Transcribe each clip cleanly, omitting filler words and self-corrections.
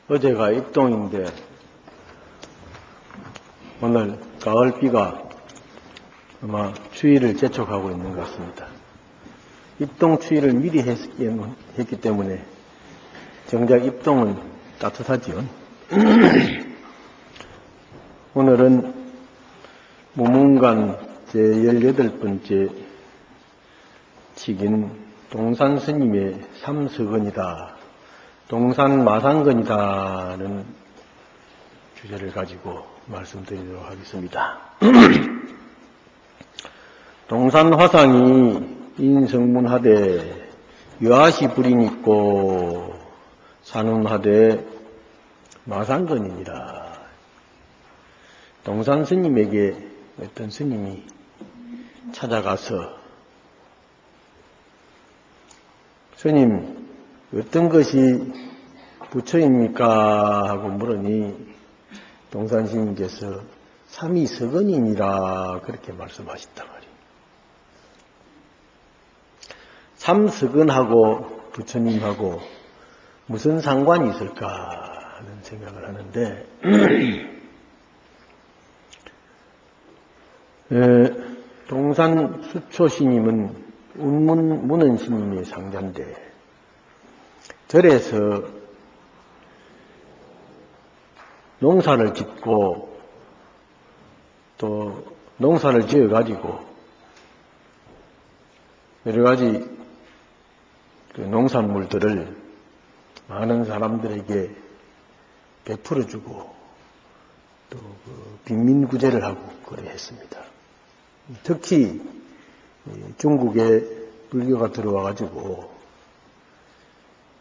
어제가 입동인데 오늘 가을비가 아마 추위를 재촉하고 있는 것 같습니다. 입동 추위를 미리 했기 때문에 정작 입동은 따뜻하지요. 오늘은 무문관 제18번째 책인 동산스님의 삼서건이다, 동산마상건이다는 주제를 가지고 말씀드리도록 하겠습니다. 동산화상이 인성문하되 유아시 불이니고 산운하되 마상건이니라. 동산스님에게 어떤 스님이 찾아가서 스님, 어떤 것이 부처입니까? 하고 물으니 동산스님께서 삼위서건이니라 그렇게 말씀하셨단 말이에요. 삼서건하고 부처님하고 무슨 상관이 있을까 하는 생각을 하는데 동산 수초스님은 문헌스님의 상자인데 절에서 농사를 짓고 또 농사를 지어가지고 여러가지 농산물들을 많은 사람들에게 베풀어주고 또 빈민구제를 하고 그래 했습니다. 특히 중국에 불교가 들어와가지고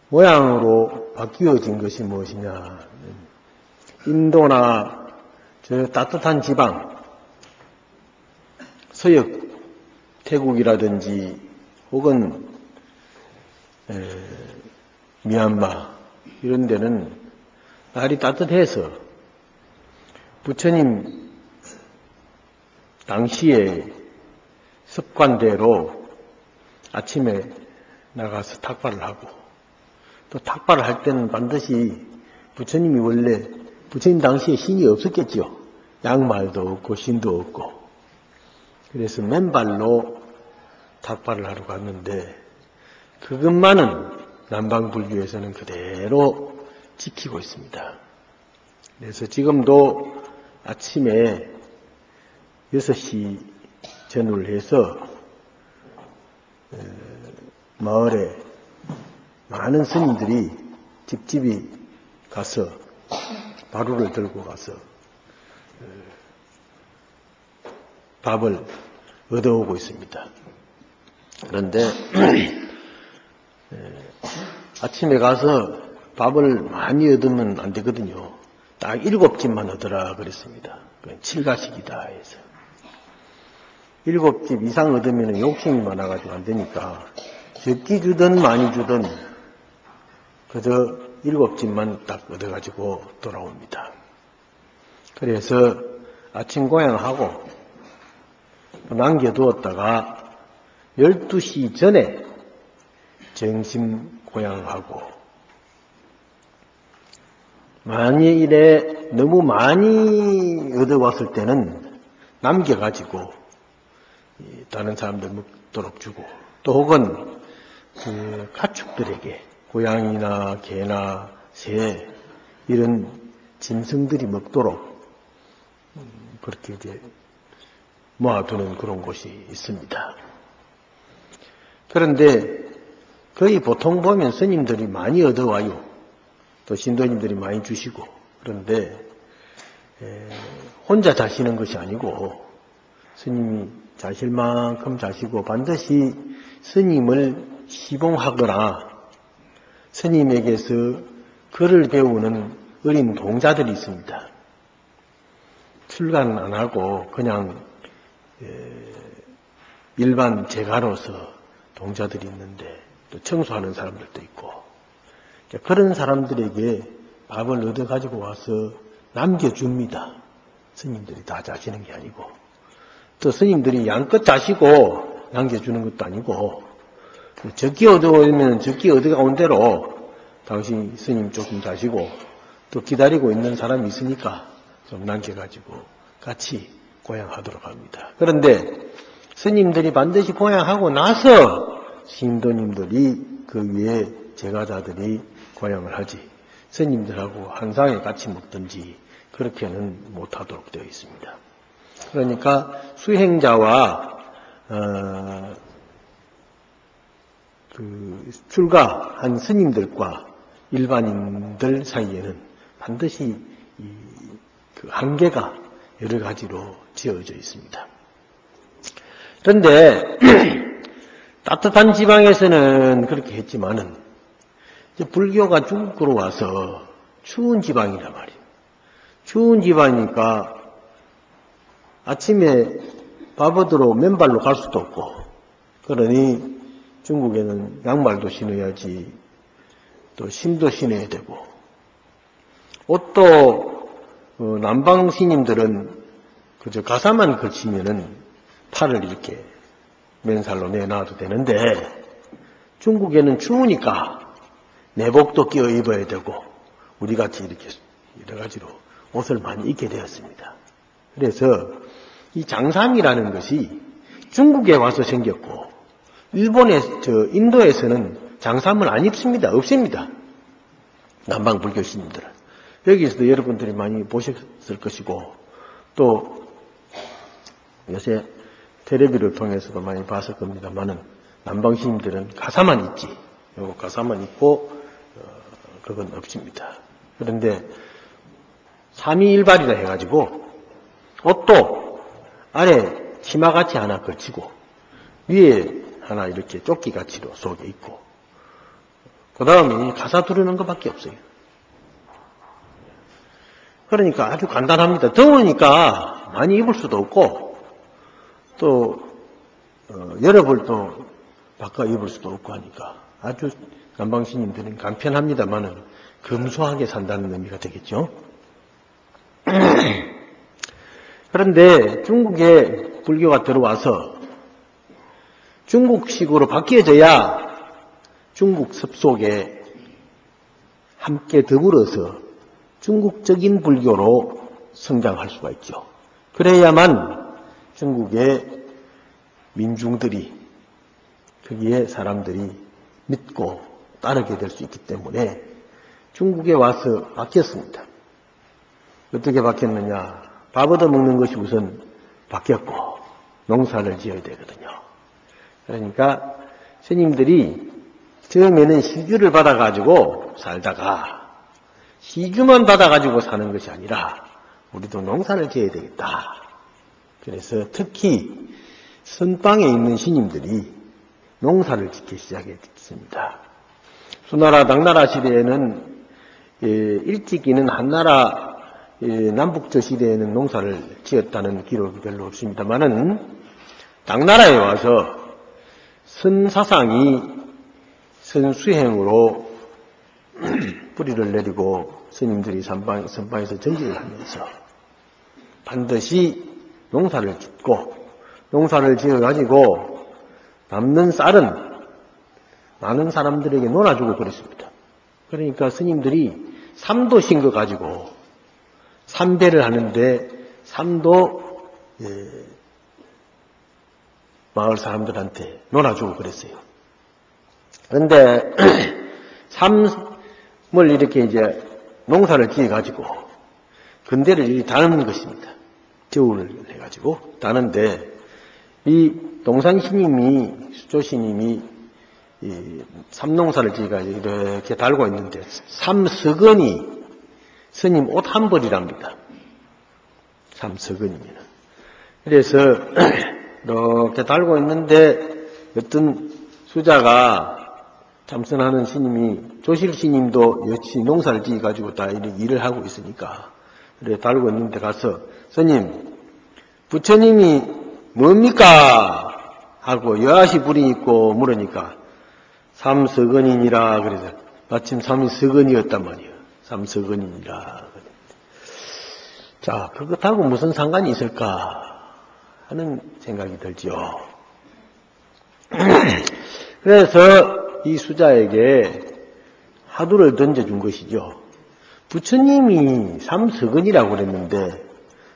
모양으로 바뀌어진 것이 무엇이냐, 인도나 저 따뜻한 지방, 서역 태국이라든지 혹은 미얀마 이런 데는 날이 따뜻해서 부처님 당시에 습관대로 아침에 나가서 탁발을 하고 또 탁발을 할 때는 반드시 부처님이 원래 부처님 당시에 신이 없었겠죠. 양말도 없고 신도 없고 그래서 맨발로 탁발을 하러 갔는데 그것만은 남방불교에서는 그대로 지키고 있습니다. 그래서 지금도 아침에 6시 전후를 해서 마을에 많은 스님들이 집집이 가서 바루를 들고 가서 밥을 얻어오고 있습니다. 그런데 아침에 가서 밥을 많이 얻으면 안 되거든요. 딱 7집만 얻으라 그랬습니다. 그건 칠가식이다 해서 7집 이상 얻으면 욕심이 많아가지고 안 되니까 적게 주든 많이 주든 그저 7집만 딱 얻어가지고 돌아옵니다. 그래서 아침 고향하고 남겨두었다가 12시 전에 점심 고향하고 만일에 너무 많이 얻어왔을 때는 남겨가지고 다른 사람들 먹도록 주고 또 혹은 그 가축들에게 고양이나 개나 새 이런 짐승들이 먹도록 그렇게 이제 모아두는 그런 곳이 있습니다. 그런데 거의 보통 보면 스님들이 많이 얻어와요. 또 신도님들이 많이 주시고 그런데 혼자 자시는 것이 아니고 스님이 자실 만큼 자시고 반드시 스님을 시봉하거나 스님에게서 글을 배우는 어린 동자들이 있습니다. 출가는 안 하고 그냥 일반 제가로서 동자들이 있는데 또 청소하는 사람들도 있고 그런 사람들에게 밥을 얻어가지고 와서 남겨줍니다. 스님들이 다 자시는 게 아니고 또 스님들이 양껏 자시고 남겨주는 것도 아니고 적기 얻어오면 적기 얻어가온 대로 당신 스님 조금 자시고 또 기다리고 있는 사람이 있으니까 좀 남겨가지고 같이 고향하도록 합니다. 그런데 스님들이 반드시 고향하고 나서 신도님들이 그 위에 제가자들이 고향을 하지 스님들하고 한 상에 같이 먹든지 그렇게는 못하도록 되어 있습니다. 그러니까 수행자와 그 출가한 스님들과 일반인들 사이에는 반드시 그 한계가 여러 가지로 지어져 있습니다. 그런데 따뜻한 지방에서는 그렇게 했지만은 불교가 중국으로 와서 추운 지방이란 말이에요. 추운 지방이니까 아침에 바보드로 맨발로 갈 수도 없고 그러니 중국에는 양말도 신어야지 또 심도 신어야 되고 옷도 남방 스님들은 그저 가사만 걸치면은 팔을 이렇게 맨살로 내놔도 되는데 중국에는 추우니까 내복도 끼어 입어야 되고 우리같이 이렇게 여러 가지로 옷을 많이 입게 되었습니다. 그래서 이 장삼이라는 것이 중국에 와서 생겼고 인도에서는 장삼을 안 입습니다. 없습니다. 남방 불교 스님들은. 여기서도 여러분들이 많이 보셨을 것이고 또 요새 텔레비를 통해서도 많이 봤을 겁니다만은 남방 스님들은 가사만 입지. 요거 가사만 입고 그건 없습니다. 그런데 삼위일발이라 해가지고 옷도 아래 치마같이 하나 걸치고 위에 하나 이렇게 조끼같이로 속에 있고 그 다음에 가사 두르는 것밖에 없어요. 그러니까 아주 간단합니다. 더우니까 많이 입을 수도 없고 또 여러 벌도 바꿔 입을 수도 없고 하니까 아주 남방스님들은 간편합니다만은 검소하게 산다는 의미가 되겠죠. 그런데 중국에 불교가 들어와서 중국식으로 바뀌어져야 중국 습속에 함께 더불어서 중국적인 불교로 성장할 수가 있죠. 그래야만 중국의 민중들이 거기에 사람들이 믿고 따르게 될 수 있기 때문에 중국에 와서 바뀌었습니다. 어떻게 바뀌었느냐? 밥 얻어먹는 것이 우선 바뀌었고 농사를 지어야 되거든요. 그러니까 스님들이 처음에는 시주를 받아가지고 살다가 시주만 받아가지고 사는 것이 아니라 우리도 농사를 지어야 되겠다. 그래서 특히 선방에 있는 스님들이 농사를 짓기 시작했습니다. 수나라 당나라 시대에는 일찍이는 한나라 남북조 시대에는 농사를 지었다는 기록이 별로 없습니다만은 당나라에 와서 선사상이 선수행으로 뿌리를 내리고 스님들이 선방에서 전지를 하면서 반드시 농사를 짓고 농사를 지어가지고 남는 쌀은 많은 사람들에게 논아주고 그랬습니다. 그러니까 스님들이 삼도 신 거 가지고 삼배를 하는데 삼도 마을 사람들한테 논아주고 그랬어요. 그런데 삼을 이렇게 이제 농사를 지어가지고 근대를 이렇게 다는 것입니다. 저울을 해가지고 다는데 이 동산 스님이 수조 스님이 이 삼농사를 지어가지고 이렇게 달고 있는데 삼석은이 스님 옷 한 벌이랍니다. 삼석은이면. 그래서 이렇게 달고 있는데 어떤 수자가 참선하는 스님이 조실 스님도 역시 농사를 지어가지고 다 일을 하고 있으니까 그래 달고 있는데 가서 스님 부처님이 뭡니까? 하고 여하시 불이 있고 물으니까 삼석은이니라 그래서 마침 삼이 석은이었단 말이에요. 삼석은이니라. 자, 그것하고 무슨 상관이 있을까 하는 생각이 들지요. 그래서 이 수자에게 화두를 던져준 것이죠. 부처님이 삼석은이라고 그랬는데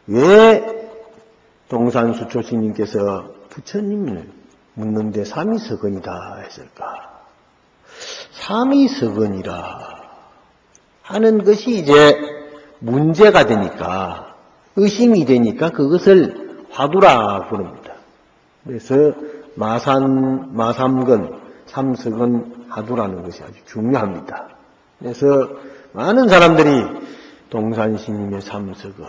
왜 동산수초스님께서 부처님을 묻는데 삼위석은이다 했을까? 삼위석은이라 하는 것이 이제 문제가 되니까, 의심이 되니까 그것을 화두라고 그럽니다. 그래서 마삼근, 삼석은 화두라는 것이 아주 중요합니다. 그래서 많은 사람들이 동산스님의 삼석은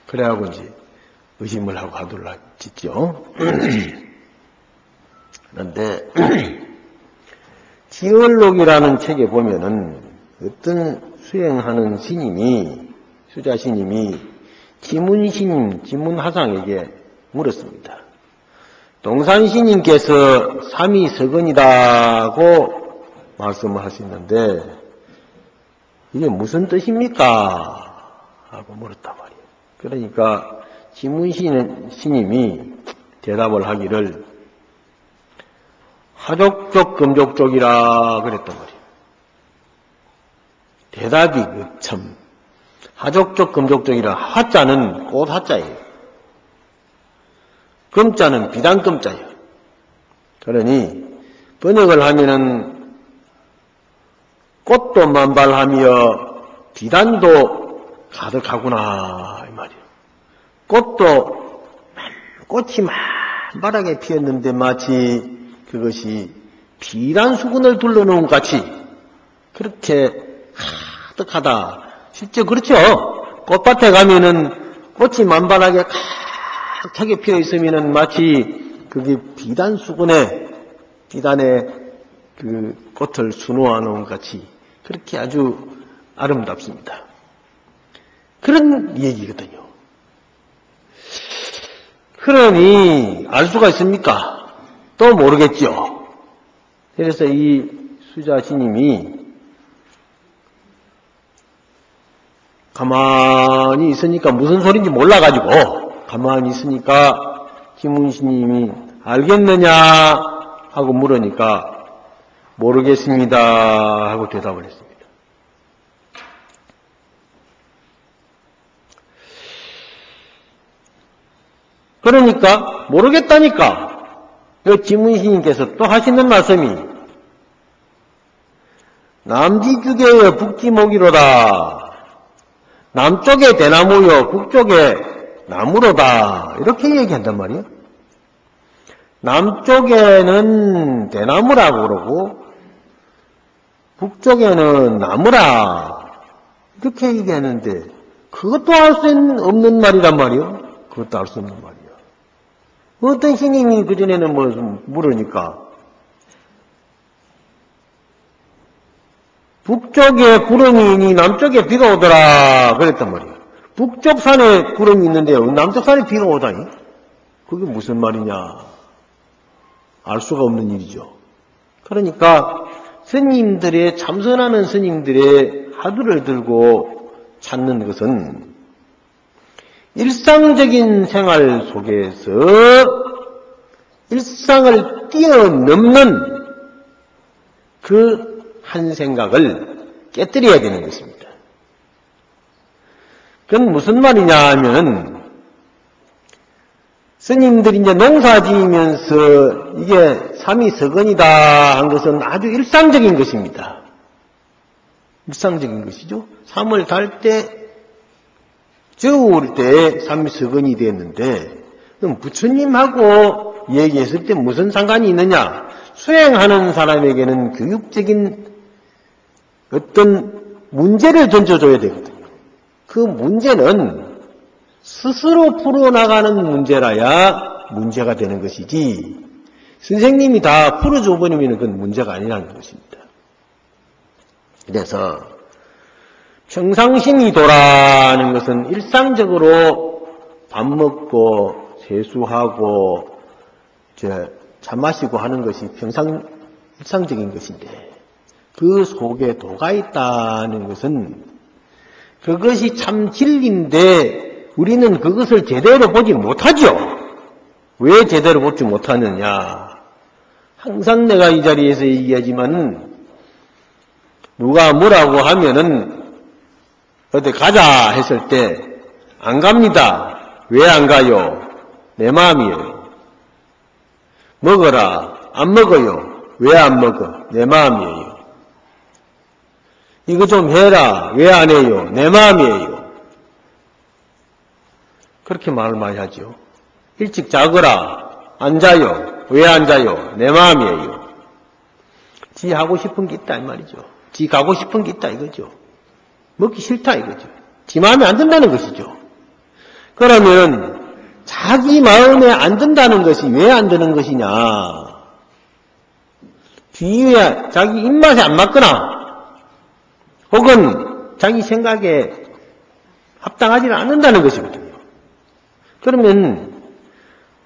그래하고 이제 의심을 하고 화두를 짓죠. 그런데 지얼록이라는 책에 보면은 어떤 수행하는 스님이, 수자 스님이 지문하상에게 물었습니다. 동산 스님께서 삼위석은이라고 말씀을 하시는데 이게 무슨 뜻입니까? 하고 물었단 말이에요. 그러니까 지문스님이 대답을 하기를 하족족 금족족이라 그랬단 말이에요. 대답이 참 하족족 금족족이라, 하자는 꽃 하자예요. 금자는 비단금자예요. 그러니 번역을 하면은 꽃도 만발하며 비단도 가득하구나 이 말이에요. 꽃이 만발하게 피었는데 마치 그것이 비단 수건을 둘러놓은 같이 그렇게 가득하다. 실제 그렇죠. 꽃밭에 가면은 꽃이 만발하게 가득하게 피어 있으면은 마치 그게 비단 수건에 비단에 그 꽃을 수놓아 놓은 같이 그렇게 아주 아름답습니다. 그런 얘기거든요. 그러니 알 수가 있습니까? 또 모르겠죠. 그래서 이 수자 스님이 가만히 있으니까 무슨 소리인지 몰라가지고 가만히 있으니까 지문 스님이 알겠느냐 하고 물으니까 모르겠습니다 하고 대답을 했습니다. 그러니까 모르겠다니까 지문 스님께서 또 하시는 말씀이 남지주계의 북지목이로다. 남쪽에 대나무요 북쪽에 나무로다. 이렇게 얘기한단 말이에요. 남쪽에는 대나무라고 그러고 북쪽에는 나무라 이렇게 얘기하는데 그것도 알 수 없는 말이란 말이에요. 그것도 알 수 없는 말이에요. 어떤 스님이 그전에는 뭐 좀 물으니까 북쪽에 구름이 있니 남쪽에 비가 오더라 그랬단 말이에요. 북쪽 산에 구름이 있는데 남쪽 산에 비가 오다니? 그게 무슨 말이냐? 알 수가 없는 일이죠. 그러니까 스님들의 참선하는 스님들의 화두를 들고 찾는 것은 일상적인 생활 속에서 일상을 뛰어넘는 그 한 생각을 깨뜨려야 되는 것입니다. 그건 무슨 말이냐 하면 스님들이 이제 농사 지으면서 이게 삼위석은이다 한 것은 아주 일상적인 것입니다. 일상적인 것이죠. 3월 달 때 겨울 때 삼위석은이 됐는데 그럼 부처님하고 얘기했을 때 무슨 상관이 있느냐? 수행하는 사람에게는 교육적인 어떤 문제를 던져줘야 되거든요. 그 문제는 스스로 풀어나가는 문제라야 문제가 되는 것이지 선생님이 다 풀어줘 버리면 그건 문제가 아니라는 것입니다. 그래서 평상심이 도라는 것은 일상적으로 밥 먹고 세수하고 차 마시고 하는 것이 일상적인 것인데 그 속에 도가 있다는 것은 그것이 참 진리인데 우리는 그것을 제대로 보지 못하죠. 왜 제대로 보지 못하느냐 항상 내가 이 자리에서 얘기하지만 누가 뭐라고 하면은 어디 가자 했을 때 안 갑니다. 왜 안 가요? 내 마음이에요. 먹어라. 안 먹어요. 왜 안 먹어? 내 마음이에요. 이거 좀 해라. 왜 안 해요? 내 마음이에요. 그렇게 말을 많이 하죠. 일찍 자거라. 안 자요. 왜 안 자요? 내 마음이에요. 지 하고 싶은 게 있다 이 말이죠. 지 가고 싶은 게 있다 이거죠. 먹기 싫다 이거죠. 지 마음에 안 든다는 것이죠. 그러면 자기 마음에 안 든다는 것이 왜 안 드는 것이냐? 뒤에 자기 입맛에 안 맞거나 혹은 자기 생각에 합당하지 않는다는 것이거든요. 그러면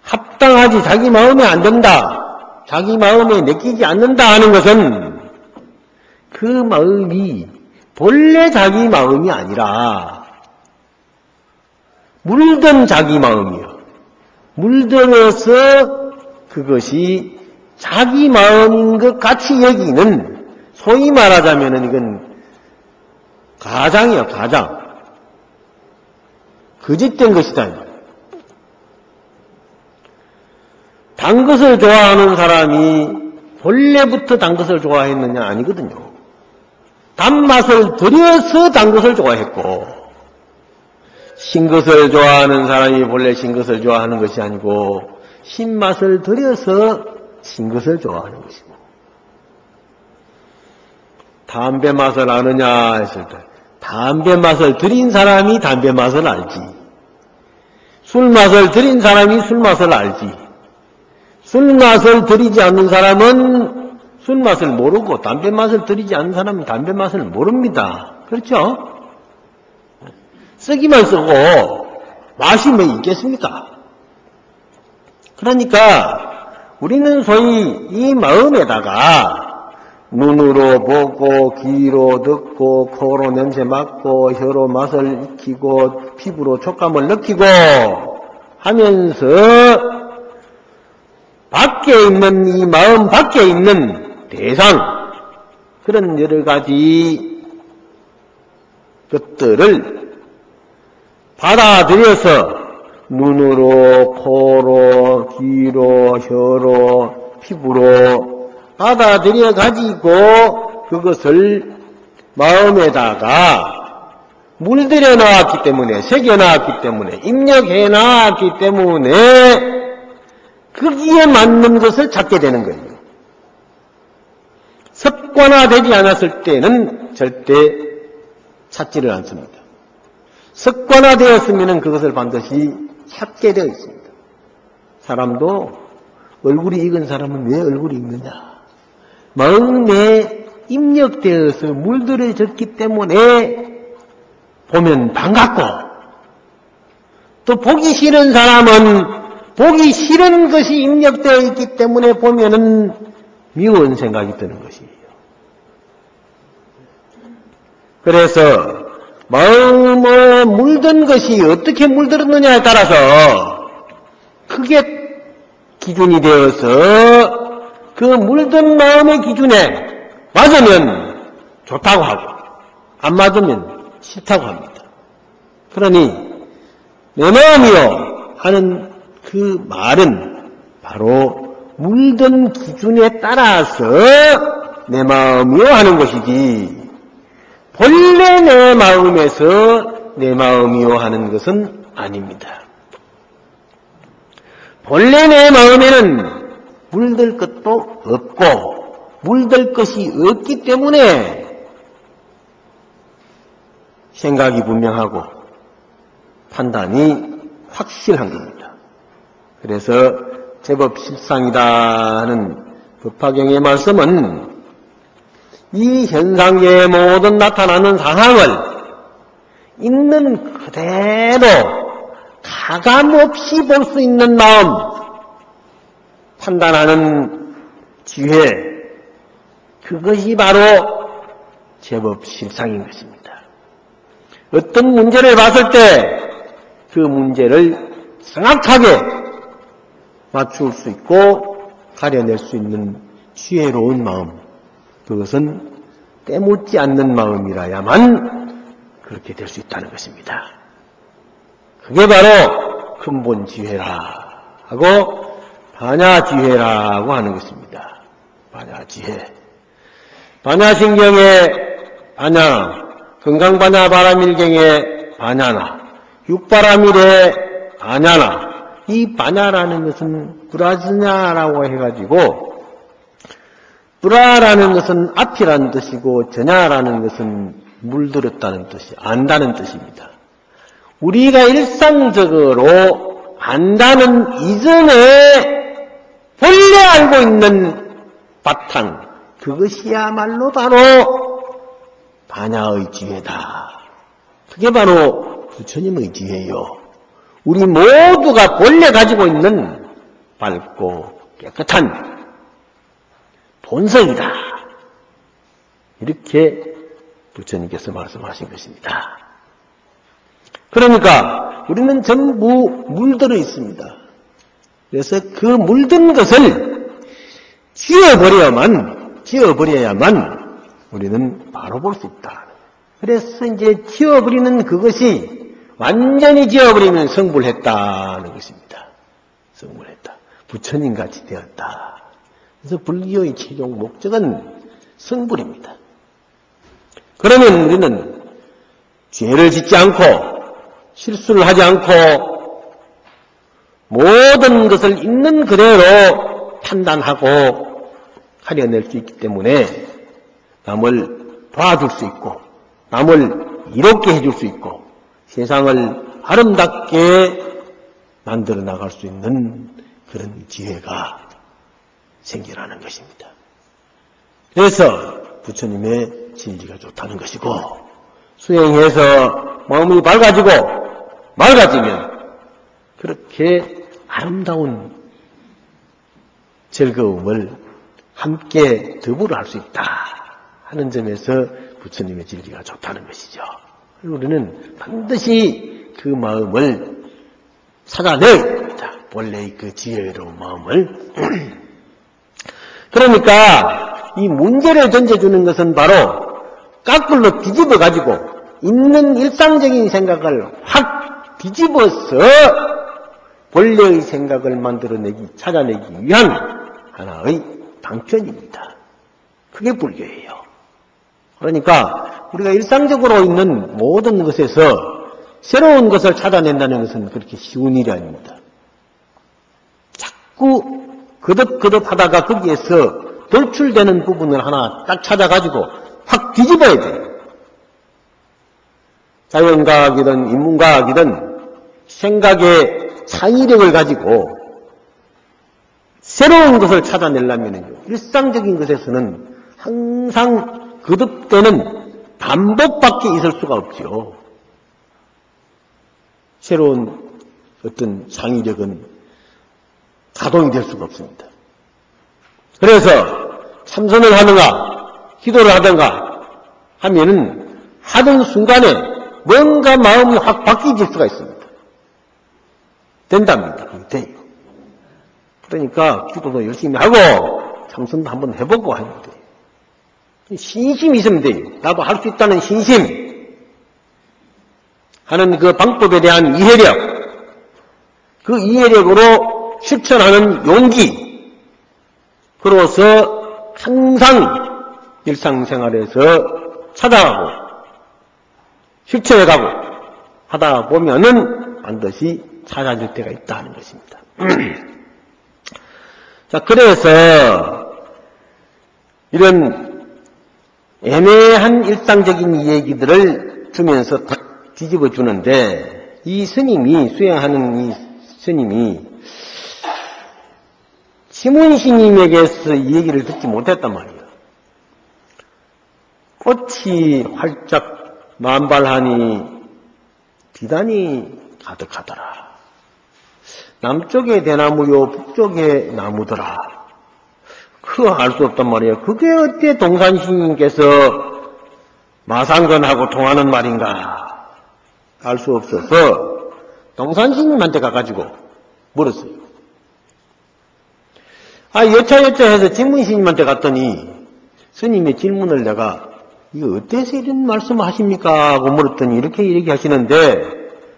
합당하지 자기 마음에 안 든다, 자기 마음에 내키지 않는다 하는 것은 그 마음이 본래 자기 마음이 아니라 물든 자기 마음이요. 물들어서 그것이 자기 마음인 것 같이 여기는, 소위 말하자면 이건 가장이요, 가장. 거짓된 것이다. 단 것을 좋아하는 사람이 본래부터 단 것을 좋아했느냐? 아니거든요. 단맛을 들여서 단 것을 좋아했고, 신것을 좋아하는 사람이 본래 신것을 좋아하는 것이 아니고 신맛을 들여서 신것을 좋아하는 것이고, 담배 맛을 아느냐 했을 때 담배 맛을 들인 사람이 담배 맛을 알지, 술 맛을 들인 사람이 술 맛을 알지, 술 맛을 들이지 않는 사람은 술 맛을 모르고 담배 맛을 들이지 않는 사람은 담배 맛을 모릅니다. 그렇죠? 쓰기만 쓰고 맛이 뭐 있겠습니까? 그러니까 우리는 소위 이 마음에다가 눈으로 보고 귀로 듣고 코로 냄새 맡고 혀로 맛을 익히고 피부로 촉감을 느끼고 하면서 밖에 있는, 이 마음 밖에 있는 대상, 그런 여러 가지 것들을 받아들여서 눈으로, 코로, 귀로, 혀로, 피부로 받아들여 가지고 그것을 마음에다가 물들여 놨기 때문에, 새겨 놨기 때문에, 입력해 놨기 때문에 거기에 맞는 것을 찾게 되는 거예요. 습관화되지 않았을 때는 절대 찾지를 않습니다. 습관화되었으면 그것을 반드시 찾게 되어 있습니다. 사람도 얼굴이 익은 사람은 왜 얼굴이 익느냐? 마음에 입력되어서 물들여졌기 때문에 보면 반갑고, 또 보기 싫은 사람은 보기 싫은 것이 입력되어 있기 때문에 보면은 미운 생각이 드는 것이에요. 그래서 마음에 물든 것이 어떻게 물들었느냐에 따라서 크게 기준이 되어서 그 물든 마음의 기준에 맞으면 좋다고 하고 안 맞으면 싫다고 합니다. 그러니 내 마음이요 하는 그 말은 바로 물든 기준에 따라서 내 마음이요 하는 것이지, 본래 내 마음에서 내 마음이요 하는 것은 아닙니다. 본래 내 마음에는 물들 것도 없고 물들 것이 없기 때문에 생각이 분명하고 판단이 확실한 겁니다. 그래서 제법 실상이다 하는 법화경의 말씀은 이 현상계의 모든 나타나는 상황을 있는 그대로 가감없이 볼 수 있는 마음, 판단하는 지혜, 그것이 바로 제법 실상인 것입니다. 어떤 문제를 봤을 때 그 문제를 정확하게 맞출 수 있고 가려낼 수 있는 지혜로운 마음, 그것은 때묻지 않는 마음이라야만 그렇게 될 수 있다는 것입니다. 그게 바로 근본 지혜라 하고 반야지혜라고 하는 것입니다. 반야지혜. 반야신경의 반야나, 건강반야 바람일경의 반야나, 육바람일의 반야나, 이 반야라는 것은 불아즈냐라고 해가지고, 불아라는 것은 앞이라는 뜻이고, 전야라는 것은 물들었다는 뜻이, 안다는 뜻입니다. 우리가 일상적으로 안다는 이전에 본래 알고 있는 바탕, 그것이야말로 바로 반야의 지혜다. 그게 바로 부처님의 지혜요. 우리 모두가 본래 가지고 있는 밝고 깨끗한 본성이다. 이렇게 부처님께서 말씀하신 것입니다. 그러니까 우리는 전부 물들어 있습니다. 그래서 그 물든 것을 지어버려야만 우리는 바로 볼 수 있다. 그래서 이제 지어버리는 그것이 완전히 지어버리면 성불했다는 것입니다. 성불했다. 부처님같이 되었다. 그래서 불교의 최종 목적은 성불입니다. 그러면 우리는 죄를 짓지 않고 실수를 하지 않고 모든 것을 있는 그대로 판단하고 가려낼 수 있기 때문에 남을 도와줄 수 있고 남을 이롭게 해줄 수 있고 세상을 아름답게 만들어 나갈 수 있는 그런 지혜가 생기라는 것입니다. 그래서 부처님의 진리가 좋다는 것이고 수행해서 마음이 맑아지면 그렇게 아름다운 즐거움을 함께 더불어 할 수 있다 하는 점에서 부처님의 진리가 좋다는 것이죠. 우리는 반드시 그 마음을 찾아내야 됩니다. 본래의 그 지혜로운 마음을. 그러니까 이 문제를 던져주는 것은 바로 까꿀로 뒤집어 가지고 있는 일상적인 생각을 확 뒤집어서 본래의 생각을 찾아내기 위한 하나의 방편입니다. 그게 불교예요. 그러니까 우리가 일상적으로 있는 모든 것에서 새로운 것을 찾아낸다는 것은 그렇게 쉬운 일이 아닙니다. 자꾸 거듭거듭 하다가 거기에서 돌출되는 부분을 하나 딱 찾아가지고 확 뒤집어야 돼요. 자연과학이든 인문과학이든 생각의 창의력을 가지고 새로운 것을 찾아내려면 일상적인 것에서는 항상 거듭되는 반복밖에 있을 수가 없죠. 새로운 어떤 창의력은 가동이 될 수가 없습니다. 그래서 참선을 하든가 기도를 하든가 하면은 하던 순간에 뭔가 마음이 확 바뀌질 수가 있습니다. 된답니다. 돼요. 그러니까 기도도 열심히 하고 참선도 한번 해보고 하면 돼요. 신심이 있으면 돼요. 나도 할 수 있다는 신심 하는 그 방법에 대한 이해력, 그 이해력으로 실천하는 용기, 그로서 항상 일상생활에서 찾아가고 실천해가고 하다 보면은 반드시 찾아질 때가 있다는 것입니다. 자, 그래서 이런 애매한 일상적인 이야기들을 주면서 딱 뒤집어 주는데 이 스님이 수행하는 이 스님이 시문스님에게서 이 얘기를 듣지 못했단 말이에요. 꽃이 활짝 만발하니 비단이 가득하더라. 남쪽에 대나무요 북쪽에 나무더라. 그거 알 수 없단 말이에요. 그게 어때 동산스님께서 마상건하고 통하는 말인가 알 수 없어서 동산스님한테 가가지고 물었어요. 여차여차 해서 진문 스님한테 갔더니 스님의 질문을 내가 이거 어때서 이런 말씀 하십니까? 하고 물었더니 이렇게 하시는데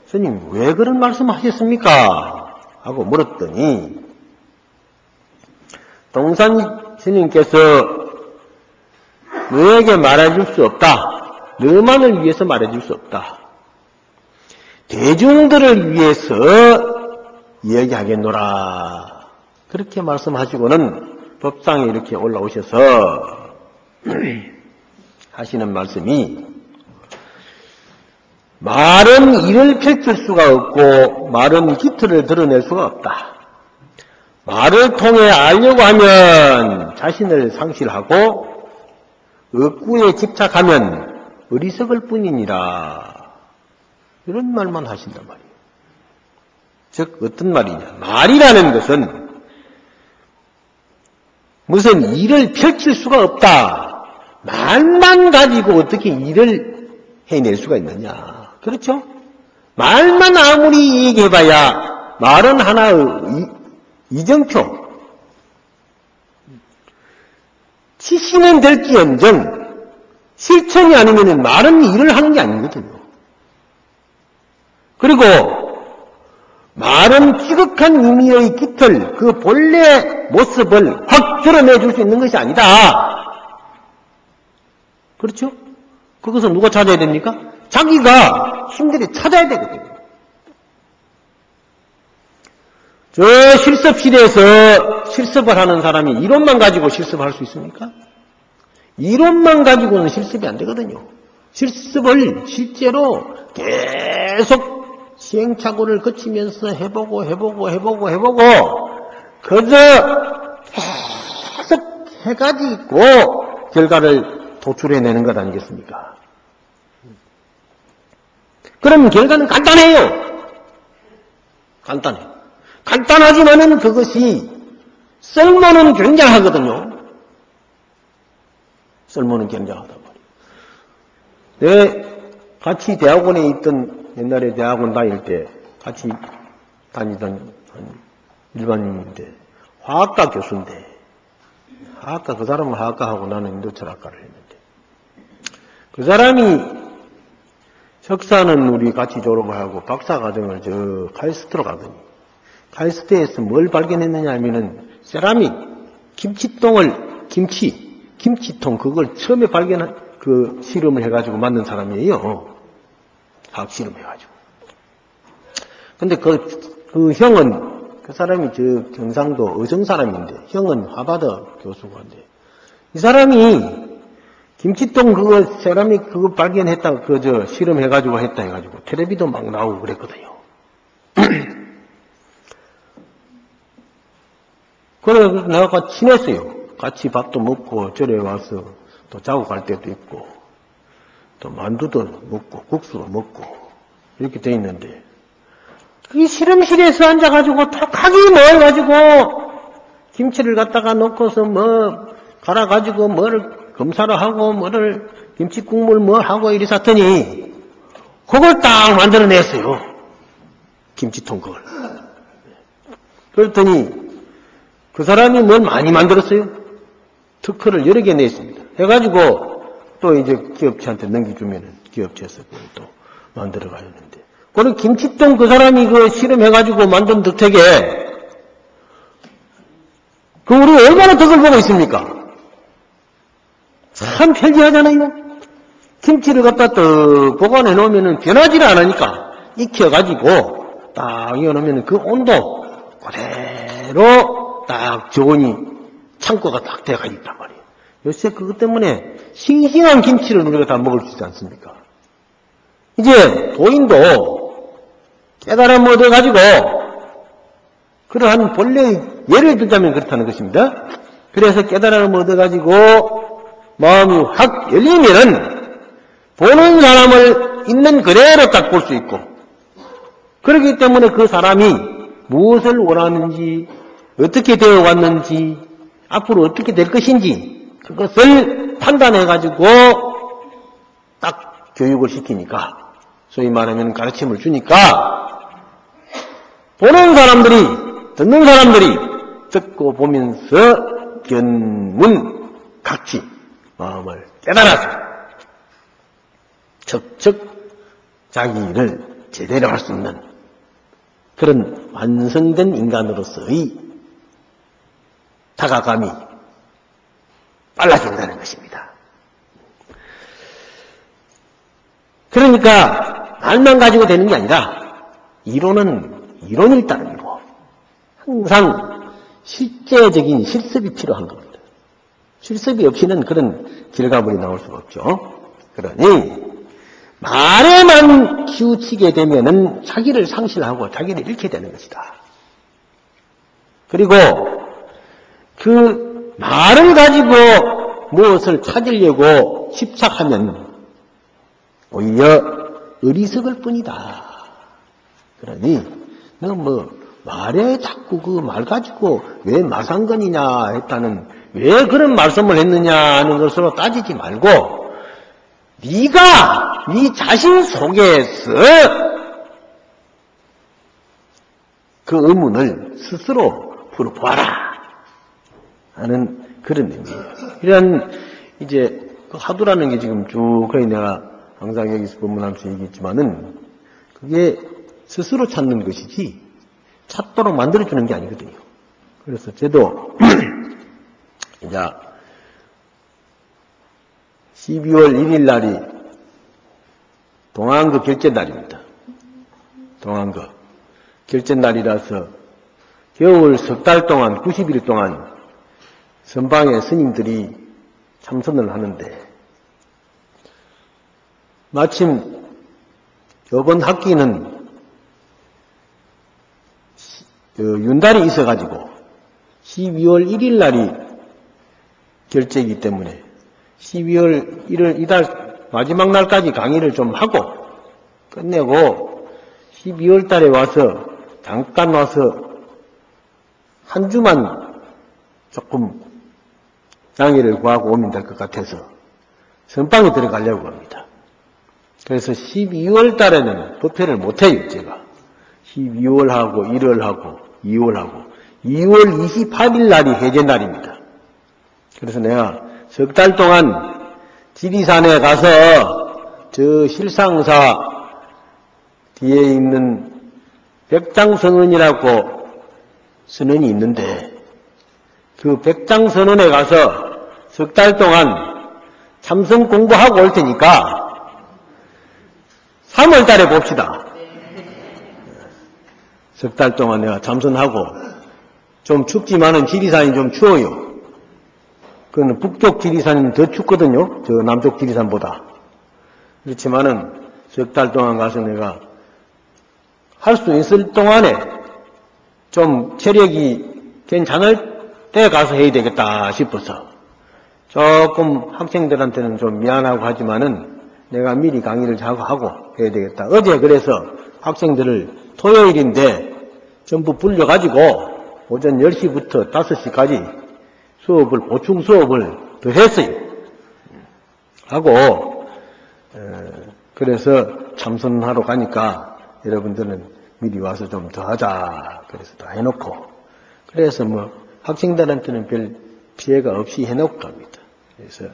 스님 왜 그런 말씀 하셨습니까? 하고 물었더니 동산 스님께서 너에게 말해줄 수 없다. 너만을 위해서 말해줄 수 없다. 대중들을 위해서 이야기하겠노라. 그렇게 말씀하시고는 법상에 이렇게 올라오셔서 하시는 말씀이 말은 이를 펼칠 수가 없고 말은 깃털을 드러낼 수가 없다. 말을 통해 알려고 하면 자신을 상실하고 억구에 집착하면 어리석을 뿐이니라. 이런 말만 하신단 말이에요. 즉 어떤 말이냐. 말이라는 것은 무슨 일을 펼칠 수가 없다. 말만 가지고 어떻게 일을 해낼 수가 있느냐. 그렇죠? 말만 아무리 얘기해봐야 말은 하나의 이정표. 치시는 될지언정 실천이 아니면 말은 일을 하는 게 아니거든요. 그리고 말은 지극한 의미의 깃털, 그 본래 모습을 확 드러내줄 수 있는 것이 아니다. 그렇죠? 그것은 누가 찾아야 됩니까? 자기가 힘들이 찾아야 되거든요. 저 실습실에서 실습을 하는 사람이 이론만 가지고 실습할 수 있습니까? 이론만 가지고는 실습이 안 되거든요. 실습을 실제로 계속 시행착오를 거치면서 해보고 그저 계속 해가지고 결과를 도출해내는 것 아니겠습니까? 그럼 결과는 간단해요. 간단해요. 간단하지만은 그것이 쓸모는 굉장하거든요. 쓸모는 굉장하단 말이에요. 내 같이 대학원에 있던 옛날에 대학원 다닐 때 같이 다니던 일반인인데 화학과 교수인데 화학과 그 사람은 화학과하고 나는 인도철학과를 했는데 그 사람이 석사는 우리 같이 졸업을 하고 박사과정을 저 카이스트로 가더니 카이스트에서 뭘 발견했느냐 하면은 세라믹 김치통을 김치통 그걸 처음에 발견한 그 실험을 해가지고 만든 사람이에요. 화학 실험해가지고. 근데 그 형은 그 사람이 저 경상도 의정 사람인데 형은 하버드 교수인데 이 사람이 김치통 그거 세라믹 그거 발견했다 그 저 실험해가지고 했다 해가지고 텔레비도 막 나오고 그랬거든요. 그래서 내가 친했어요. 같이 밥도 먹고 절에 와서 또 자고 갈 때도 있고 또 만두도 먹고 국수도 먹고 이렇게 돼 있는데 이 실험실에서 앉아가지고 톡하기 뭐 해가지고 김치를 갖다가 넣고서 뭐 갈아가지고 뭐를 검사를 하고 뭐를 김치국물 뭐 하고 이리 샀더니 그걸 딱 만들어냈어요. 김치통 그걸. 그랬더니 그 사람이 뭘 많이 만들었어요. 특허를 여러 개 냈습니다. 해가지고 또 이제 기업체한테 넘겨주면은 기업체에서 그걸 또 만들어 가였는데. 그럼 김치통 그 사람이 그 실험해가지고 만든 덕택에 그 우리 얼마나 덕을 보고 있습니까? 참 편리하잖아요. 김치를 갖다 떡 보관해 놓으면은 변하지를 않으니까 익혀가지고 딱 이어놓으면은 그 온도 그대로 딱 저온이 창고가 딱 돼가 있단 말이에요. 요새 그것 때문에 싱싱한 김치를 우리가 다 먹을 수 있지 않습니까? 이제 도인도 깨달음 얻어가지고 그러한 본래의 예를 들자면 그렇다는 것입니다. 그래서 깨달음 얻어가지고 마음이 확 열리면은 보는 사람을 있는 그대로 딱 볼 수 있고 그렇기 때문에 그 사람이 무엇을 원하는지 어떻게 되어 왔는지 앞으로 어떻게 될 것인지 그것을 판단해가지고 딱 교육을 시키니까 소위 말하면 가르침을 주니까 보는 사람들이 듣는 사람들이 듣고 보면서 견문 각지 마음을 깨달아서 척척 자기 일을 제대로 할 수 있는 그런 완성된 인간으로서의 다가감이 빨라진다는 것입니다. 그러니까 말만 가지고 되는 게 아니라 이론은 이론일 따름이고 항상 실제적인 실습이 필요한 겁니다. 실습이 없이는 그런 결과물이 나올 수가 없죠. 그러니 말에만 치우치게 되면은 자기를 상실하고 자기를 잃게 되는 것이다. 그리고 그 말을 가지고 무엇을 찾으려고 집착하면 오히려 어리석을 뿐이다. 그러니 너 뭐 말에 자꾸 그 말 가지고 왜 마상건이냐 했다는 왜 그런 말씀을 했느냐 하는 것으로 따지지 말고 네가 네 자신 속에서 그 의문을 스스로 풀어보아라 하는 그런 의미예요. 이런 이제 그 화두라는 게 지금 쭉 거의 내가 항상 여기서 법문하면서 얘기했지만은 그게 스스로 찾는 것이지 찾도록 만들어주는 게 아니거든요. 그래서 저도 이제 12월 1일 날이 동안거 결제 날입니다. 동안거 결제 날이라서 겨울 석 달 동안 90일 동안 선방에 스님들이 참선을 하는데 마침 이번 학기는 윤달이 있어가지고 12월 1일 날이 결제이기 때문에 12월 1일 이달 마지막 날까지 강의를 좀 하고 끝내고 12월 달에 와서 잠깐 와서 한 주만 조금 장애를 구하고 오면 될 것 같아서 선방에 들어가려고 합니다. 그래서 12월 달에는 법회를 못해요, 제가. 12월하고 1월하고 2월하고 2월 28일 날이 해제 날입니다. 그래서 내가 석 달 동안 지리산에 가서 저 실상사 뒤에 있는 백장선언이라고 선언이 있는데 그 백장선언에 가서 석 달 동안 참선 공부하고 올 테니까 3월 달에 봅시다. 석 달 동안 내가 참선하고 좀 춥지만은 지리산이 좀 추워요. 그건 북쪽 지리산은 더 춥거든요. 저 남쪽 지리산보다. 그렇지만은 석 달 동안 가서 내가 할 수 있을 동안에 좀 체력이 괜찮을 때 가서 해야 되겠다 싶어서 조금 학생들한테는 좀 미안하고 하지만은 내가 미리 강의를 하고 해야 되겠다. 어제 그래서 학생들을 토요일인데 전부 불려가지고 오전 10시부터 5시까지 수업을, 보충 수업을 더 했어요. 하고, 그래서 참선하러 가니까 여러분들은 미리 와서 좀 더 하자. 그래서 다 해놓고. 그래서 뭐 학생들한테는 별 피해가 없이 해놓고 갑니다. 그래서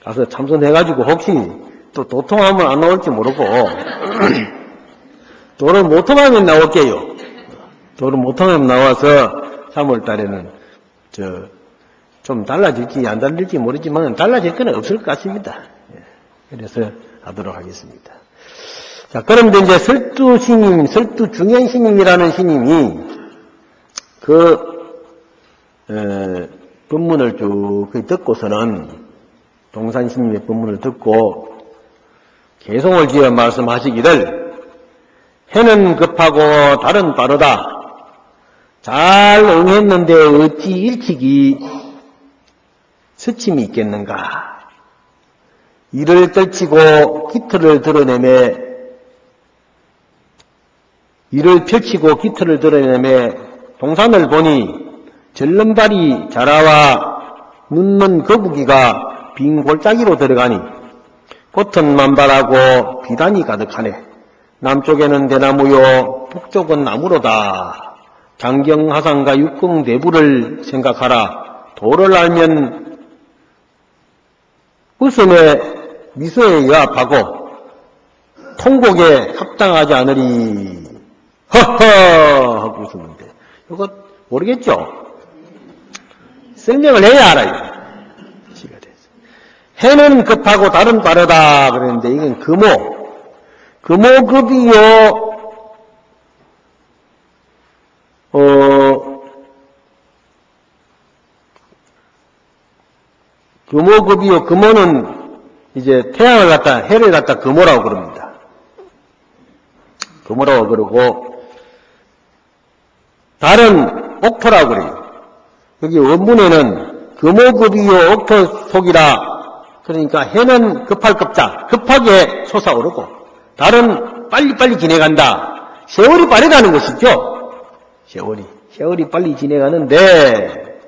가서 참선해가지고 혹시 또 도통하면 안 나올지 모르고, 도를 못 통하면 나올게요. 도를 못 통하면 나와서 3월 달에는 좀 달라질지 안 달라질지 모르지만 달라질 건 없을 것 같습니다. 그래서 하도록 하겠습니다. 자, 그런데 이제 설두 스님, 설두 중현 스님이라는 스님이 법문을 쭉 듣고서는 동산 스님의 법문을 듣고 개송을 지어 말씀하시기를 해는 급하고 달은 빠르다. 잘 응했는데 어찌 일찍이 스침이 있겠는가. 이를 떨치고 깃털을 드러내매 이를 펼치고 깃털을 드러내매 동산을 보니 절름발이 자라와 눕는 거북이가 빈 골짜기로 들어가니 꽃은 만발하고 비단이 가득하네. 남쪽에는 대나무요 북쪽은 나무로다. 장경하상과 육경대부를 생각하라. 도를 알면 웃음에 미소에 여합하고 통곡에 합당하지 않으리. 허허 하고 웃었는데 이거 모르겠죠? 설명을 해야 알아요. 해는 급하고 달은 빠르다 그랬는데 이건 금오급이요. 금오급이요. 금오는 이제 태양을 갖다 해를 갖다 금오라고 그럽니다. 금오라고 그러고 달은 옥토라고 그래요. 여기 원문에는 금오급이요 옥토 속이라. 그러니까 해는 급할 급자, 급하게 솟아오르고 달은 빨리빨리 지내간다. 세월이 빠르다는 것이죠. 세월이 빨리 지내가는데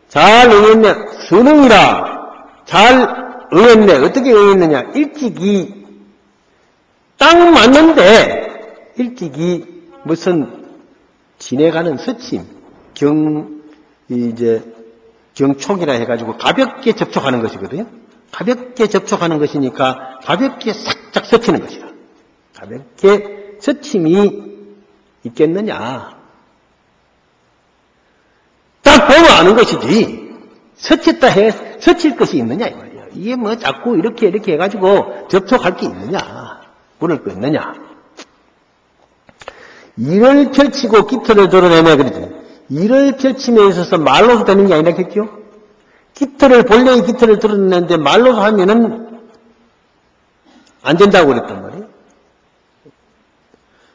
잘 응했네. 선응이라. 잘 응했네. 어떻게 응했느냐. 일찍이 딱 맞는데 일찍이 무슨 지내가는 스침, 경촉이라 해가지고 가볍게 접촉하는 것이거든요. 가볍게 접촉하는 것이니까 가볍게 싹짝 스치는 것이다. 가볍게 스침이 있겠느냐. 딱 보면 아는 것이지. 스칠 것이 있느냐 이 말이야. 이게 뭐 자꾸 이렇게 해가지고 접촉할 게 있느냐. 물을 거 있느냐. 이를 펼치고 깃털을 드러내며 그러지. 이를 펼침에 있어서 말로서 되는 게 아니라겠죠? 본래의 깃털을 드러내는데 말로서 하면은 안 된다고 그랬단 말이에요.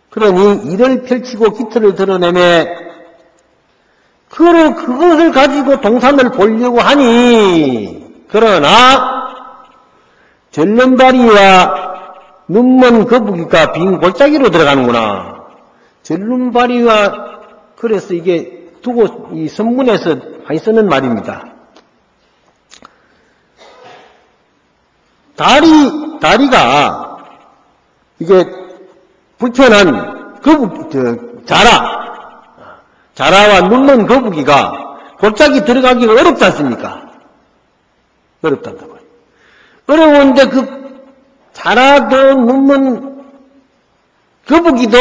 그러니 이를 펼치고 깃털을 드러내며 그것을 가지고 동산을 보려고 하니 그러나 전륜바리와 눈먼 거북이가 빈 골짜기로 들어가는구나. 전륜바리와 그래서 이게 두고 이 선문에서 많이 쓰는 말입니다. 다리가 이게 불편한 자라와 눈먼 거북이가 골짜기 들어가기가 어렵지 않습니까? 어렵단다고요. 어려운데 자라도 눈먼 거북이도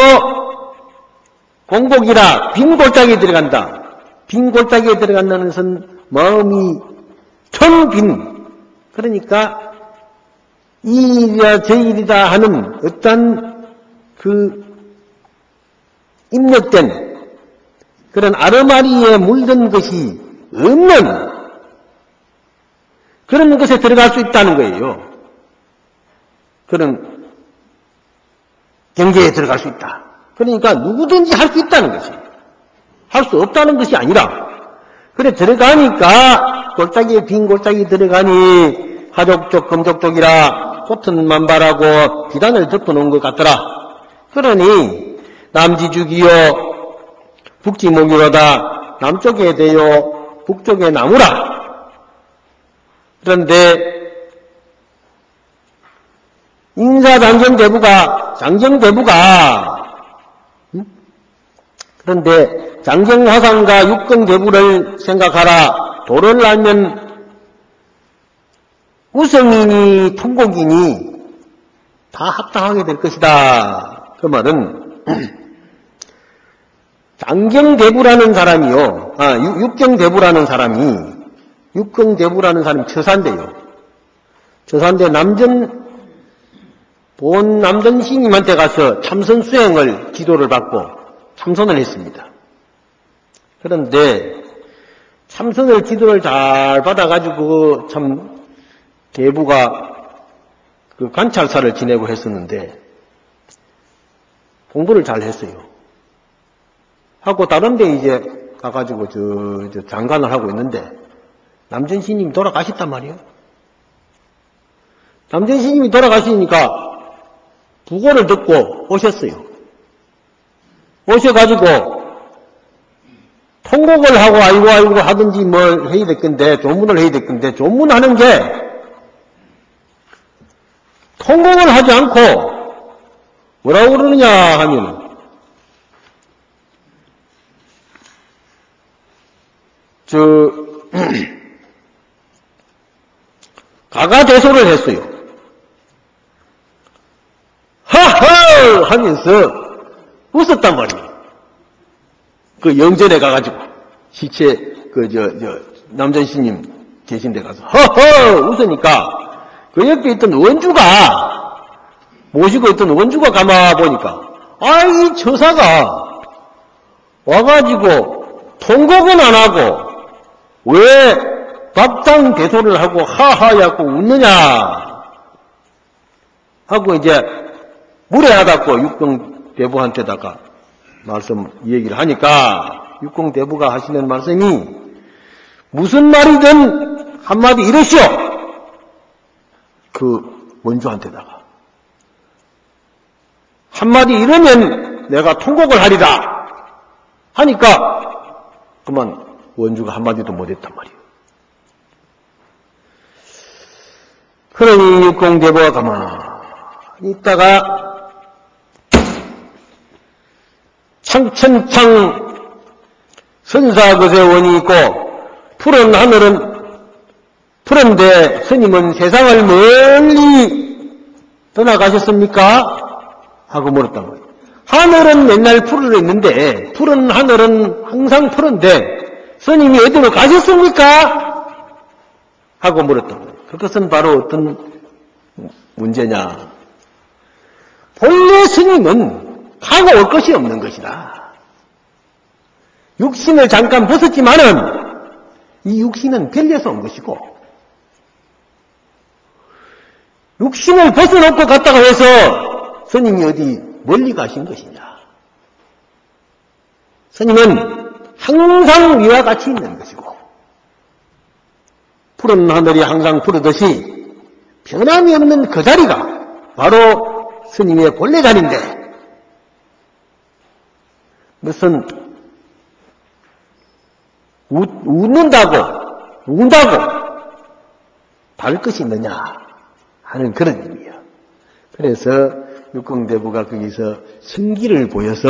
공복이라 빈 골짜기에 들어간다. 빈 골짜기에 들어간다는 것은 마음이 텅 빈. 그러니까 이 일이다 저 일이다 하는 어떤 입력된 그런 아르마리에 물든 것이 없는 그런 것에 들어갈 수 있다는 거예요. 그런 경계에 들어갈 수 있다. 그러니까 누구든지 할 수 있다는 것이. 할 수 없다는 것이 아니라. 그래 들어가니까 빈 골짜기 들어가니 하족족 금족족이라 꽃은 만발하고 비단을 덮어놓은 것 같더라. 그러니 남지죽이요 북지목이로다. 남쪽에 대요 북쪽에 나무라. 그런데 장경대부가 그런데 장경화상과 육경대부를 생각하라. 도를 알면 우성이니 통곡이니 다 합당하게 될 것이다. 그 말은 장경대부라는 사람이요. 육경대부라는 사람이 처사인데요. 처사인데 본 남전 스님한테 가서 참선 수행을 지도를 받고 참선을 했습니다. 그런데 참선을 지도를 잘 받아가지고 참 대부가 관찰사를 지내고 했었는데 공부를 잘 했어요. 하고 다른 데 이제 가가지고 저 장관을 하고 있는데 남전 스님이 돌아가셨단 말이에요. 남전 스님이 돌아가시니까 부고를 듣고 오셨어요. 오셔가지고 통곡을 하고 아이고 하든지 뭘 해야 될 건데 조문을 해야 될 건데 조문하는 게 통곡을 하지 않고 뭐라고 그러느냐 하면 가가대소를 했어요. 하하 하면서 웃었단 말이에요. 그 영전에 가가지고 시체 남전신님 계신 데 가서 허허 웃으니까 그 옆에 있던 원주가 모시고 있던 원주가 가만 보니까 이 처사가 와가지고 통곡은 안 하고 왜 밥당 대소를 하고 하하야고 웃느냐 하고 이제 무례하다고 육공대부한테다가 얘기를 하니까 육공대부가 하시는 말씀이 무슨 말이든 한마디 이러시오. 그 원주한테다가 한마디 이러면 내가 통곡을 하리라 하니까 그만 원주가 한마디도 못했단 말이에요. 그러니 육공대부가 가만히 있다가 창천창 선사것에 원이 있고 푸른 하늘은 푸른데 스님은 세상을 멀리 떠나가셨습니까? 하고 물었단 말이에요. 하늘은 맨날 푸르러 있는데 푸른 하늘은 항상 푸른데 스님이 어디로 가셨습니까? 하고 물었단 말이에요. 그것은 바로 어떤 문제냐. 본래 스님은 가고 올 것이 없는 것이다. 육신을 잠깐 벗었지만은 이 육신은 별려서 온 것이고 육신을 벗어놓고 갔다가 해서 스님이 어디 멀리 가신 것이냐. 스님은 항상 위와 같이 있는 것이고 푸른 하늘이 항상 푸르듯이 변함이 없는 그 자리가 바로 스님의 본래 자리인데 무슨 웃는다고 운다고 다를 것이 있느냐 하는 그런 의미예요. 그래서 육공대부가 거기서 승기를 보여서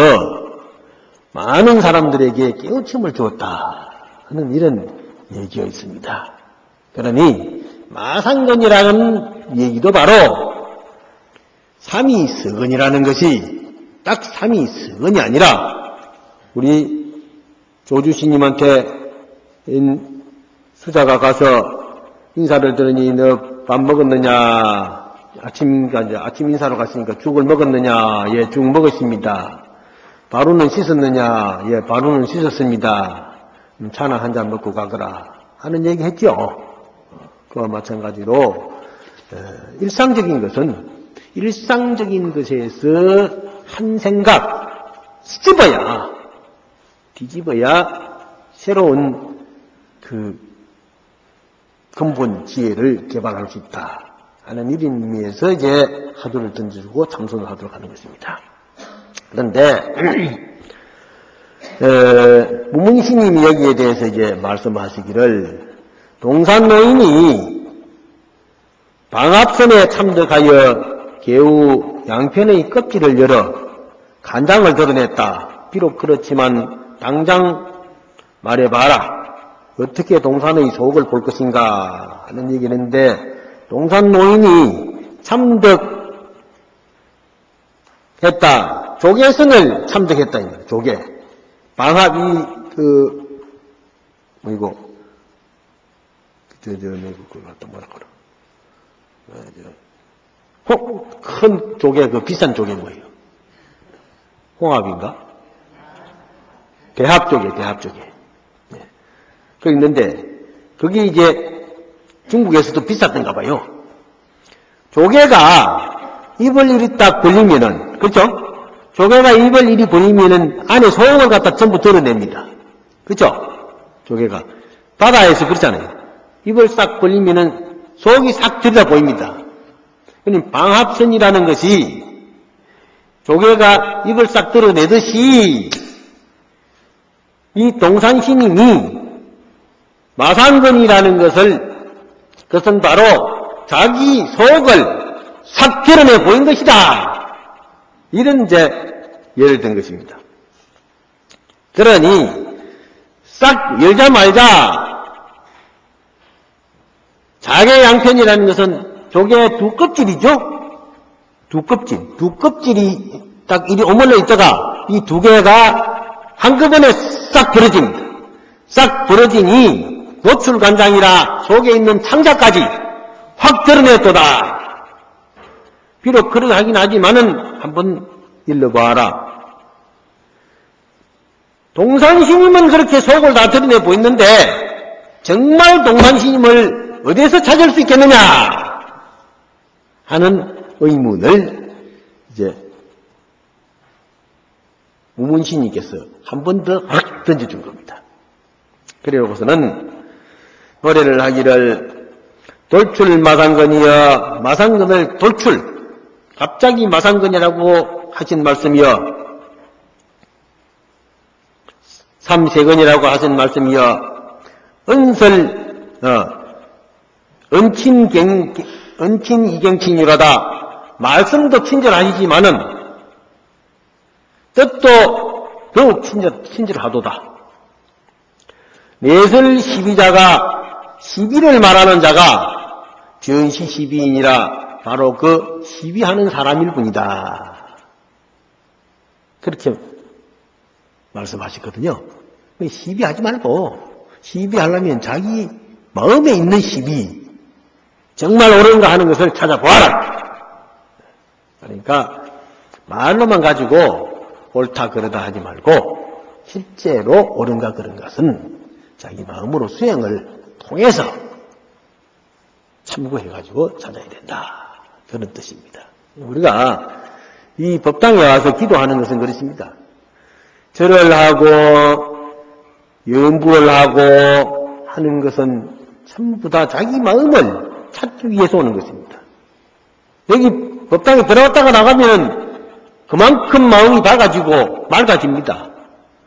많은 사람들에게 깨우침을 주었다 하는 이런 얘기가 있습니다. 그러니 마상건이라는 얘기도 바로 삼위서건이라는 것이 딱 삼위서건이 아니라 우리 조주스님한테 수자가 가서 인사를 들으니 너 밥 먹었느냐? 아침 인사로 갔으니까 죽을 먹었느냐? 예, 죽 먹었습니다. 바로는 씻었느냐? 예, 바로는 씻었습니다. 차나 한 잔 먹고 가거라 하는 얘기 했죠. 그와 마찬가지로 일상적인 것에서 한 생각 뒤집어야 새로운 그 근본 지혜를 개발할 수 있다 하는 이런 의미에서 이제 화두를 던져주고 참선을 하도록 하는 것입니다. 그런데 무문스님이 여기에 대해서 이제 말씀하시기를 동산노인이 방합선에 참득하여 개우 양편의 껍질을 열어 간장을 드러냈다. 비록 그렇지만 당장 말해봐라. 어떻게 동산의 속을 볼 것인가 하는 얘기를 했는데 동산노인이 참득했다. 조계선을 참득했다. 조계. 방합이 큰 조개, 비싼 조개 뭐예요? 홍합인가? 대합조개. 네. 거기 있는데, 그게 이제 중국에서도 비쌌던가 봐요. 조개가 입을 이리 딱 벌리면은, 그렇죠? 조개가 입을 이리 벌리면은 안에 소용을 갖다 전부 드러냅니다. 그렇죠? 조개가. 바다에서 그렇잖아요. 입을 싹 벌리면은 속이 싹 들여 보입니다. 그러니 방합선이라는 것이 조개가 입을 싹 드러내듯이 이 동산스님이 마상건이라는 그것은 바로 자기 속을 싹 드러내 보인 것이다 이런 예를 든 것입니다. 그러니 싹 열자마자 자개 양편이라는 것은 조개 두 껍질이죠. 두 껍질이 딱 이리 오물러 있다가 이 두 개가 한꺼번에 싹 벌어집니다. 싹 벌어지니 노출간장이라 속에 있는 창자까지 확 드러냈도다. 비록 그렇게 하긴 하지만은 한번 일러봐라. 동산스님은 그렇게 속을 다 드러내 보이는데 정말 동산스님을 어디에서 찾을 수 있겠느냐 하는 의문을 우문신님께서 한 번 더 던져준 겁니다. 그래놓고서는 노래를 하기를 돌출 마상건이여 마상건을 돌출 갑자기 마상건이라고 하신 말씀이여 삼세건이라고 하신 말씀이여 은친이경친이라다 말씀도 친절하시지만은 뜻도 더욱 친절하도다. 내설 시비자가 시비를 말하는 자가 전시 시비인이라 바로 그 시비하는 사람일 뿐이다. 그렇게 말씀하셨거든요. 시비하지 말고 시비하려면 자기 마음에 있는 시비 정말 옳은가 하는 것을 찾아보아라. 그러니까 말로만 가지고 옳다 그러다 하지 말고 실제로 옳은가 그런 것은 자기 마음으로 수행을 통해서 참고해가지고 찾아야 된다. 그런 뜻입니다. 우리가 이 법당에 와서 기도하는 것은 그렇습니다. 절을 하고 염불을 하고 하는 것은 전부 다 자기 마음을 찾기 위해서 오는 것입니다. 여기 법당에 들어갔다가 나가면 그만큼 마음이 밝아지고 맑아집니다.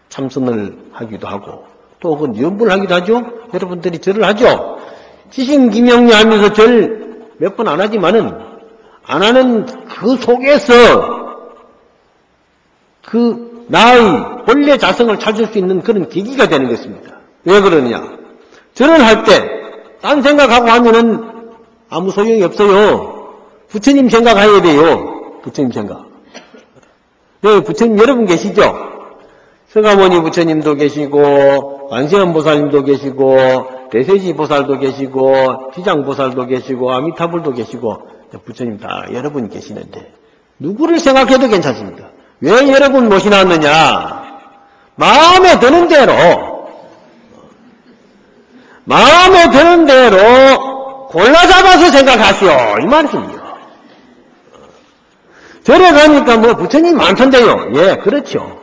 참선을 하기도 하고 또 그건 염불을 하기도 하죠. 여러분들이 절을 하죠. 지신기명리 하면서 절 몇 번 안 하지만은 안 하는 그 속에서 그 나의 본래 자성을 찾을 수 있는 그런 계기가 되는 것입니다. 왜 그러느냐? 절을 할 때 딴 생각하고 하면은 아무 소용이 없어요. 부처님 생각해야 돼요. 부처님 생각. 네, 부처님 여러분 계시죠? 서가모니 부처님도 계시고 관세음보살님도 계시고 대세지보살도 계시고 지장보살도 계시고 아미타불도 계시고 부처님 다 여러분 계시는데 누구를 생각해도 괜찮습니다. 왜 여러분 모시놨느냐? 마음에 드는 대로 골라 잡아서 생각하시오 이 말씀이요. 절에 가니까 뭐 부처님 많던데요. 예, 그렇죠.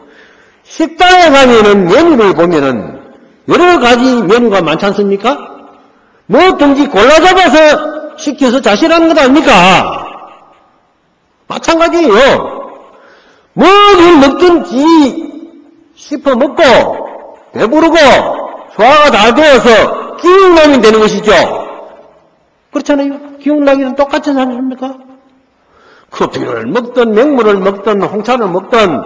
식당에 가면은 메뉴를 보면은 여러 가지 메뉴가 많지 않습니까? 뭐든지 골라 잡아서 시켜서 자실하는 것 아닙니까? 마찬가지예요. 뭐를 먹든지 씹어 먹고 배부르고 소화가 다 되어서 기운나면 되는 것이죠. 그렇잖아요. 기운나기는 똑같은 사람입니까? 커피를 먹든 맹물을 먹든 홍차를 먹든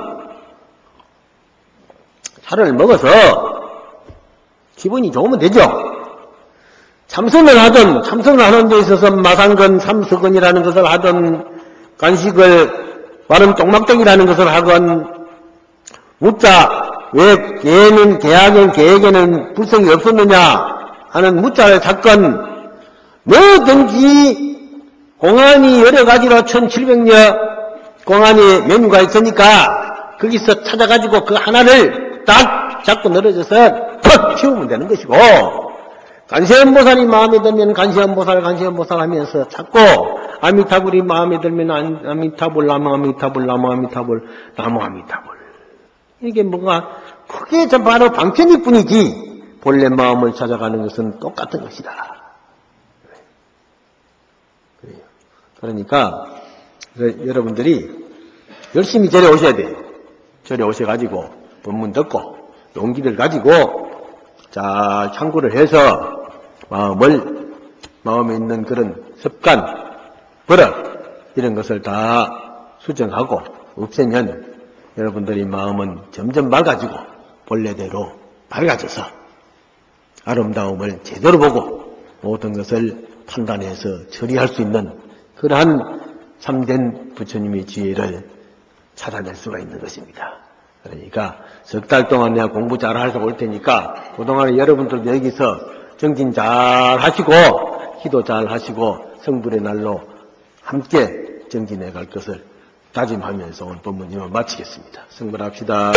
차를 먹어서 기분이 좋으면 되죠. 참선을 하든 참선을 하는 데 있어서 마상건, 삼서건이라는 것을 하든 간식을 바른 똥막대기라는 것을 하건 묻자 왜 계에는 불성이 없었느냐 하는 묻자를 찾건 뭐든지 공안이 여러 가지로 1700여 공안이 메뉴가 있으니까 거기서 찾아가지고 그 하나를 딱 잡고 늘어져서 퍽 치우면 되는 것이고 간세음보살이 마음에 들면 간세음보살 하면서 찾고 아미타불이 마음에 들면 아미타불 나무 아미타불 이게 뭔가 크게 바로 방편일 뿐이지 본래 마음을 찾아가는 것은 똑같은 것이다. 그러니까 여러분들이 열심히 절에 오셔야 돼요. 절에 오셔가지고 법문 듣고 용기를 가지고 잘 참고를 해서 마음에 있는 그런 습관, 버릇 이런 것을 다 수정하고 없애면 여러분들의 마음은 점점 맑아지고 본래대로 밝아져서 아름다움을 제대로 보고 모든 것을 판단해서 처리할 수 있는 그러한 참된 부처님의 지혜를 찾아낼 수가 있는 것입니다. 그러니까 석 달 동안 내가 공부 잘 하셔서 올 테니까 그동안에 여러분들도 여기서 정진 잘 하시고 기도 잘 하시고 성불의 날로 함께 정진해 갈 것을 다짐하면서 오늘 법문을 마치겠습니다. 성불합시다.